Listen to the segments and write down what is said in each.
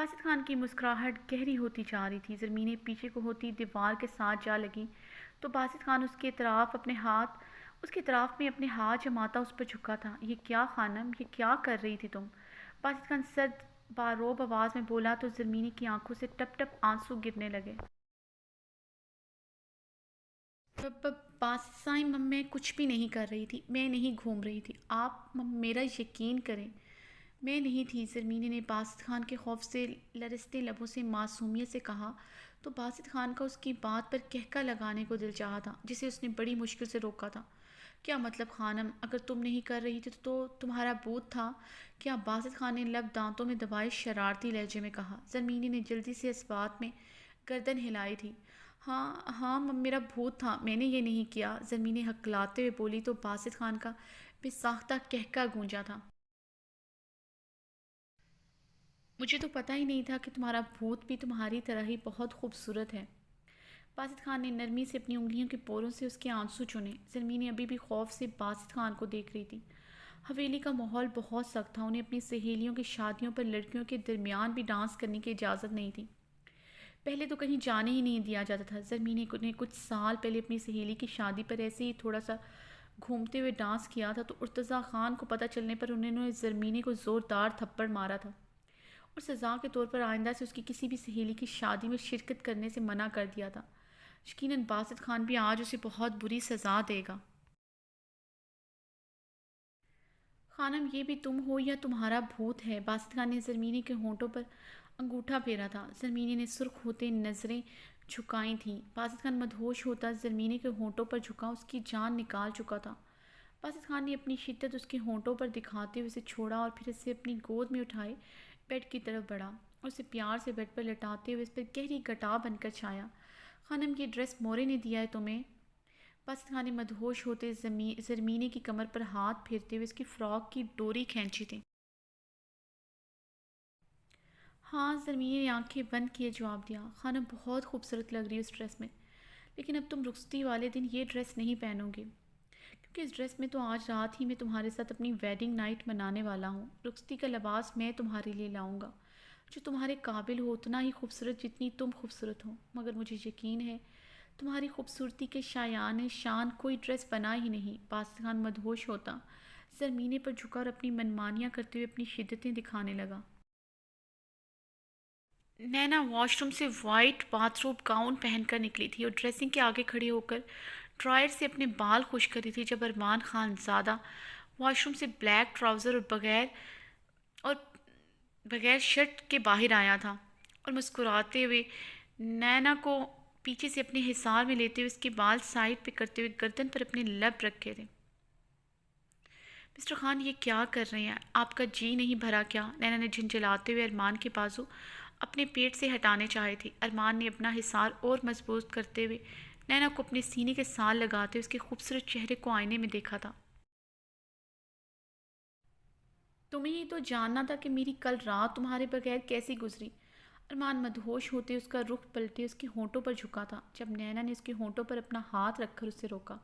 باسط خان کی مسکراہٹ گہری ہوتی جا رہی تھی۔ زرمینیں پیچھے کو ہوتی دیوار کے ساتھ جا لگیں تو باسط خان اس کے اطراف میں اپنے ہاتھ جماتا اس پر جھکا تھا۔ یہ کیا خانم، یہ کیا کر رہی تھی تم؟ باسط خان سرد باروب آواز میں بولا تو زرمینی کی آنکھوں سے ٹپ ٹپ آنسو گرنے لگے۔ باسط صاحب، میں کچھ بھی نہیں کر رہی تھی، میں نہیں گھوم رہی تھی، آپ میرا یقین کریں، میں نہیں تھی۔ زرمینی نے باسط خان کے خوف سے لرزتے لبوں سے معصومیت سے کہا تو باسط خان کا اس کی بات پر کہکا لگانے کو دل چاہا تھا جسے اس نے بڑی مشکل سے روکا تھا۔ کیا مطلب خانم؟ اگر تم نہیں کر رہی تھی تو تمہارا بھوت تھا کیا؟ باسط خان نے لب دانتوں میں دبائے شرارتی لہجے میں کہا۔ زرمینی نے جلدی سے اس بات میں گردن ہلائی تھی۔ ہاں ہاں، میرا بھوت تھا، میں نے یہ نہیں کیا، زرمینی ہکلاتے ہوئے بولی تو باسط خان کا بے ساختہ کہکا گونجا تھا۔ مجھے تو پتہ ہی نہیں تھا کہ تمہارا بھوت بھی تمہاری طرح ہی بہت خوبصورت ہے۔ باسط خان نے نرمی سے اپنی انگلیوں کے پوروں سے اس کے آنسو چنے۔ زرمینی ابھی بھی خوف سے باسط خان کو دیکھ رہی تھی۔ حویلی کا ماحول بہت سخت تھا، انہیں اپنی سہیلیوں کی شادیوں پر لڑکیوں کے درمیان بھی ڈانس کرنے کی اجازت نہیں تھی۔ پہلے تو کہیں جانے ہی نہیں دیا جاتا تھا۔ زرمینی نے کچھ سال پہلے اپنی سہیلی کی شادی پر ایسے ہی تھوڑا سا گھومتے ہوئے ڈانس کیا تھا تو ارتضیٰ خان کو پتہ چلنے پر انہوں نے زرمینی کو زوردار تھپڑ مارا تھا اور سزا کے طور پر آئندہ سے اس کی کسی بھی سہیلی کی شادی میں شرکت کرنے سے منع کر دیا تھا۔ یقیناً باسط خان بھی آج اسے بہت بری سزا دے گا۔ خانم، یہ بھی تم ہو یا تمہارا بھوت ہے؟ باسط خان نے زرمینی کے ہونٹوں پر انگوٹھا پھیرا تھا۔ زرمینی نے سرخ ہوتے نظریں جھکائی تھیں۔ باسط خان مدہوش ہوتا زرمینی کے ہونٹوں پر جھکا، اس کی جان نکال چکا تھا۔ باسط خان نے اپنی شدت اس کے ہونٹوں پر دکھاتے ہوئے اسے چھوڑا اور پھر اسے اپنی گود میں اٹھائے بیڈ کی طرف بڑھا اور اسے پیار سے بیڈ پر لٹاتے ہوئے اس پر گہری گٹا بن کر چھایا۔ خانم، یہ ڈریس مورے نے دیا ہے تمہیں؟ باسط خان نے مدہوش ہوتے زرمینی کی کمر پر ہاتھ پھیرتے ہوئے اس کی فراک کی ڈوری کھینچی تھی۔ ہاں، زرمینی نے آنکھیں بند کیے جواب دیا۔ خانم، بہت خوبصورت لگ رہی ہے اس ڈریس میں، لیکن اب تم رخصتی والے دن یہ ڈریس نہیں پہنو گے کیونکہ اس ڈریس میں تو آج رات ہی میں تمہارے ساتھ اپنی ویڈنگ نائٹ منانے والا ہوں۔ رخصتی کا لباس میں تمہارے لیے لاؤں گا جو تمہارے قابل ہو، اتنا ہی خوبصورت جتنی تم خوبصورت ہو، مگر مجھے یقین ہے تمہاری خوبصورتی کے شایان شان کوئی ڈریس بنا ہی نہیں۔ باسط خان مدہوش ہوتا زرمینے پر جھکا اور اپنی منمانیاں کرتے ہوئے اپنی شدتیں دکھانے لگا۔ نینا واش روم سے وائٹ باتھ روب گاؤن پہن کر نکلی تھی اور ڈریسنگ کے آگے کھڑی ہو کر ڈرائر سے اپنے بال خشک کر رہی تھی جب ارمان خان زادہ واش روم سے بلیک ٹراؤزر اور بغیر شرٹ کے باہر آیا تھا اور مسکراتے ہوئے نینا کو پیچھے سے اپنے حصار میں لیتے ہوئے اس کے بال سائڈ پہ کرتے ہوئے گردن پر اپنے لب رکھے تھے۔ مسٹر خان، یہ کیا کر رہے ہیں؟ آپ کا جی نہیں بھرا کیا؟ نینا نے جھنجھلاتے ہوئے ارمان کے بازو اپنے پیٹ سے ہٹانے چاہے تھے۔ ارمان نے اپنا حصار اور مضبوط کرتے ہوئے نینا کو اپنے سینے کے ساتھ لگاتے ہوئے اس کے خوبصورت چہرے کو آئینے میں دیکھا تھا۔ تمہیں ہی تو جاننا تھا کہ میری کل رات تمہارے بغیر کیسی گزری۔ ارمان مدہوش ہوتے اس کا رخ پلٹے اس کے ہونٹوں پر جھکا تھا جب نینا نے اس کے ہونٹوں پر اپنا ہاتھ رکھ کر اسے روکا۔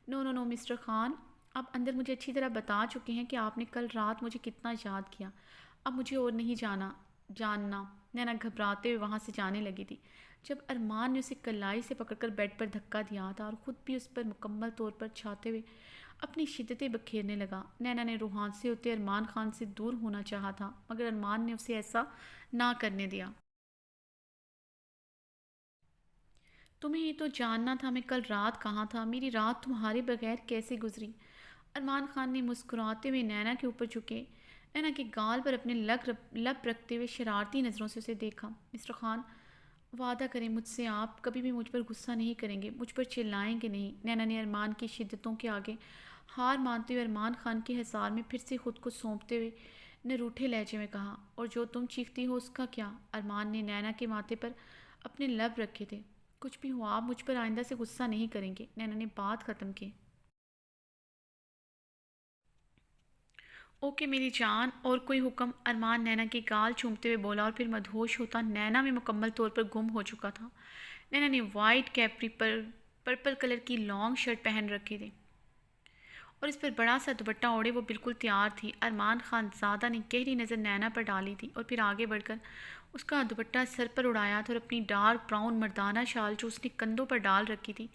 نو نو نو مسٹر خان، آپ اندر مجھے اچھی طرح بتا چکے ہیں کہ آپ نے کل رات مجھے کتنا یاد کیا، اب مجھے اور نہیں جاننا۔ نینا گھبراتے ہوئے وہاں سے جانے لگی تھی جب ارمان نے اسے کلائی سے پکڑ کر بیڈ پر دھکا دیا تھا اور خود بھی اس پر مکمل طور پر چھاتے ہوئے اپنی شدتیں بکھیرنے لگا۔ نینا نے روحان سے ہوتے ارمان خان سے دور ہونا چاہا تھا مگر ارمان نے اسے ایسا نہ کرنے دیا۔ تمہیں یہ تو جاننا تھا میں کل رات کہاں تھا، میری رات تمہارے بغیر کیسے گزری۔ ارمان خان نے مسکراتے ہوئے نینا کے اوپر جھکے نینا کے گال پر اپنے لب رکھتے ہوئے شرارتی نظروں سے اسے دیکھا۔ مسٹر خان، وعدہ کریں مجھ سے آپ کبھی بھی مجھ پر غصہ نہیں کریں گے، مجھ پر چلائیں گے نہیں۔ نینا نے ارمان کی شدتوں کے آگے ہار مانتے ہوئے ارمان خان کے حصار میں پھر سے خود کو سونپتے ہوئے نے روٹھے لہجے میں کہا، اور جو تم چیختی ہو اس کا کیا؟ ارمان نے نینا کے ماتھے پر اپنے لب رکھے تھے۔ کچھ بھی ہو، آپ مجھ پر آئندہ سے غصہ نہیں کریں گے۔ نینا نے بات ختم کی۔ اوکے میری جان، اور کوئی حکم؟ ارمان نینا کی گال چومتے ہوئے بولا اور پھر مدہوش ہوتا نینا میں مکمل طور پر گم ہو چکا تھا۔ نینا نے وائٹ کیپری پر پرپل کلر کی لانگ شرٹ پہن رکھی تھی اور اس پر بڑا سا دوپٹہ اوڑھے وہ بالکل تیار تھی۔ ارمان خان زادہ نے گہری نظر نینا پر ڈالی تھی اور پھر آگے بڑھ کر اس کا دوپٹہ سر پر اڑایا تھا اور اپنی ڈارک براؤن مردانہ شال جو اس نے کندھوں پر ڈال رکھی تھی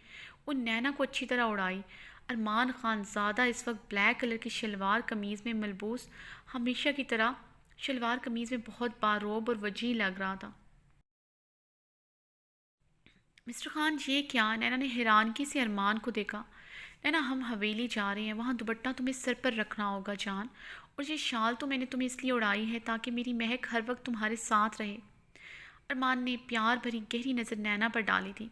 وہ نینا کو اچھی طرح اڑائی۔ ارمان خان زادہ اس وقت بلیک کلر کی شلوار قمیض میں ملبوس ہمیشہ کی طرح شلوار قمیض میں بہت باروب اور وجیح لگ رہا تھا۔ مسٹر خان یہ کیا؟ نینا نے حیرانگی سے ارمان کو دیکھا۔ نینا ہم حویلی جا رہے ہیں، وہاں دوپٹہ تمہیں سر پر رکھنا ہوگا جان، اور یہ شال تو میں نے تمہیں اس لیے اڑائی ہے تاکہ میری مہک ہر وقت تمہارے ساتھ رہے۔ ارمان نے پیار بھری گہری نظر نینا پر ڈالی تھی۔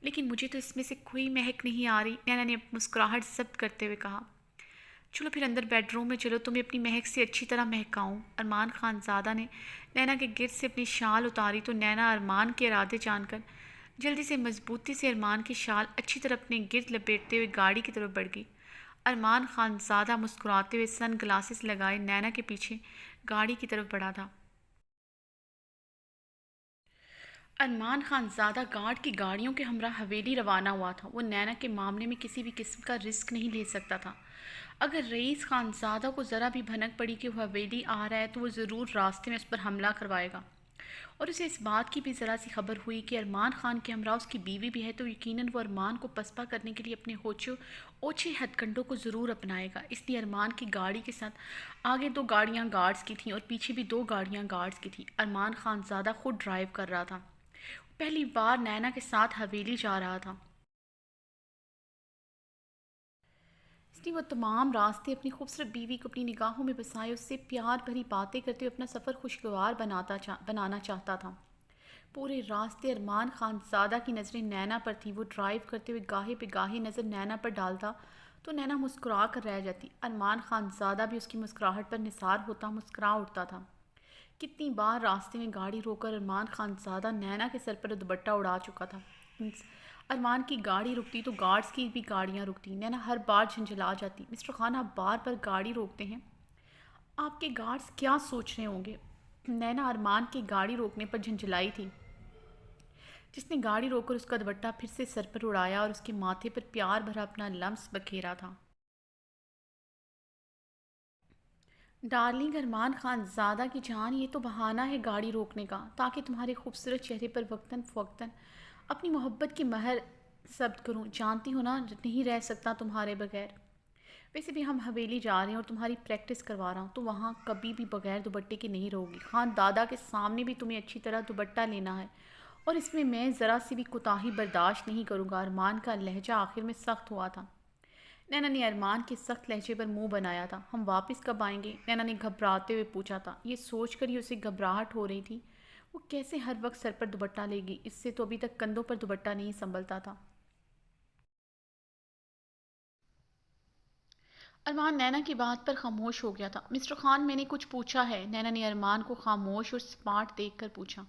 لیکن مجھے تو اس میں سے کوئی مہک نہیں آ رہی، نینا نے مسکراہٹ ضبط کرتے ہوئے کہا۔ چلو پھر اندر بیڈ روم میں چلو، تمہیں اپنی مہک سے اچھی طرح مہکاؤں۔ ارمان خان زادہ نے نینا کے گرد سے اپنی شال اتاری تو نینا ارمان کے ارادے جان کر جلدی سے مضبوطی سے ارمان کی شال اچھی طرح اپنے گرد لپیٹتے ہوئے گاڑی کی طرف بڑھ گئی۔ ارمان خان زادہ مسکراتے ہوئے سن گلاسز لگائے نینا کے پیچھے گاڑی کی طرف بڑھا تھا۔ ارمان خان زادہ گارڈ کی گاڑیوں کے ہمراہ حویلی روانہ ہوا تھا۔ وہ نینا کے معاملے میں کسی بھی قسم کا رسک نہیں لے سکتا تھا۔ اگر رئیس خان زادہ کو ذرا بھی بھنک پڑی کہ وہ حویلی آ رہا ہے تو وہ ضرور راستے میں اس پر حملہ کروائے گا، اور اسے اس بات کی بھی ذرا سی خبر ہوئی کہ ارمان خان کے ہمراہ اس کی بیوی بھی ہے تو یقیناً وہ ارمان کو پسپا کرنے کے لیے اپنے اوچھے ہتھ کنڈوں کو ضرور اپنائے گا۔ اس لیے ارمان کی گاڑی کے ساتھ آگے 2 گاڑیاں گارڈز کی تھیں اور پیچھے بھی 2 گاڑیاں گارڈز کی تھیں۔ ارمان خان زادہ خود ڈرائیو کر رہا تھا، پہلی بار نینا کے ساتھ حویلی جا رہا تھا، اس لیے وہ تمام راستے اپنی خوبصورت بیوی کو اپنی نگاہوں میں بسائے اس سے پیار بھری باتیں کرتے ہوئے اپنا سفر خوشگوار بنانا چاہتا تھا۔ پورے راستے ارمان خان زادہ کی نظریں نینا پر تھیں۔ وہ ڈرائیو کرتے ہوئے گاہے پہ گاہے نظر نینا پر ڈالتا تو نینا مسکرا کر رہ جاتی۔ ارمان خان زادہ بھی اس کی مسکراہٹ پر نثار ہوتا مسکرا اٹھتا تھا۔ کتنی بار راستے میں گاڑی روک کر ارمان خان زادہ نینا کے سر پر دوپٹہ اڑا چکا تھا۔ ارمان کی گاڑی رکتی تو گارڈز کی بھی گاڑیاں رکتی۔ نینا ہر بار جھنجھلا جاتی، مسٹر خان آپ بار بار گاڑی روکتے ہیں، آپ کے گارڈز کیا سوچ رہے ہوں گے؟ نینا ارمان کی گاڑی روکنے پر جھنجھلائی تھی، جس نے گاڑی روک کر اس کا دوپٹہ پھر سے سر پر اڑایا اور اس کے ماتھے پر پیار بھرا اپنا لمس بکھیرا تھا۔ ڈارلنگ ارمان خان زادہ کی جان، یہ تو بہانہ ہے گاڑی روکنے کا تاکہ تمہارے خوبصورت چہرے پر وقتاً فوقتاً اپنی محبت کی مہر ثبت کروں۔ جانتی ہو نا نہیں رہ سکتا تمہارے بغیر۔ ویسے بھی ہم حویلی جا رہے ہیں اور تمہاری پریکٹس کروا رہا ہوں تو وہاں کبھی بھی بغیر دوپٹے کے نہیں رہو گی۔ خان دادا کے سامنے بھی تمہیں اچھی طرح دوپٹہ لینا ہے، اور اس میں ذرا سی بھی کوتاہی برداشت نہیں کروں گا۔ ارمان کا لہجہ آخر میں سخت ہوا تھا۔ نینا نے ارمان کے سخت لہجے پر منہ بنایا تھا۔ ہم واپس کب آئیں گے؟ نینا نے گھبراتے ہوئے پوچھا تھا۔ یہ سوچ کر ہی اسے گھبراہٹ ہو رہی تھی وہ کیسے ہر وقت سر پر دوپٹہ لے گی، اس سے تو ابھی تک کندھوں پر دوپٹہ نہیں سنبھلتا تھا۔ ارمان نینا کی بات پر خاموش ہو گیا تھا۔ مسٹر خان میں نے کچھ پوچھا ہے؟ نینا نے ارمان کو خاموش اور سمارٹ دیکھ کر پوچھا۔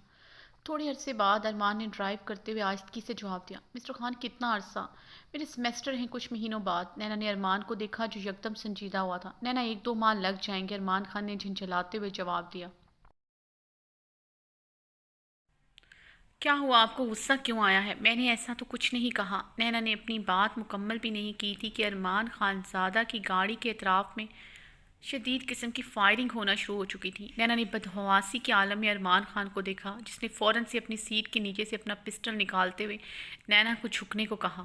تھوڑے عرصے بعد ارمان نے ڈرائیو کرتے ہوئے آہستگی سے جواب دیا۔ مسٹر خان کتنا عرصہ؟ میرے سیمسٹر ہیں کچھ مہینوں بعد۔ نینا نے ارمان کو دیکھا جو یکدم سنجیدہ ہوا تھا۔ نینا 1-2 ماہ لگ جائیں گے، ارمان خان نے جھنجھلاتے ہوئے جواب دیا۔ کیا ہوا، آپ کو غصہ کیوں آیا ہے؟ میں نے ایسا تو کچھ نہیں کہا۔ نینا نے اپنی بات مکمل بھی نہیں کی تھی کہ ارمان خان زادہ کی گاڑی کے اطراف میں شدید قسم کی فائرنگ ہونا شروع ہو چکی تھی۔ نینا نے بدحواسی کے عالم میں ارمان خان کو دیکھا جس نے فوراً سے اپنی سیٹ کے نیچے سے اپنا پسٹل نکالتے ہوئے نینا کو جھکنے کو کہا۔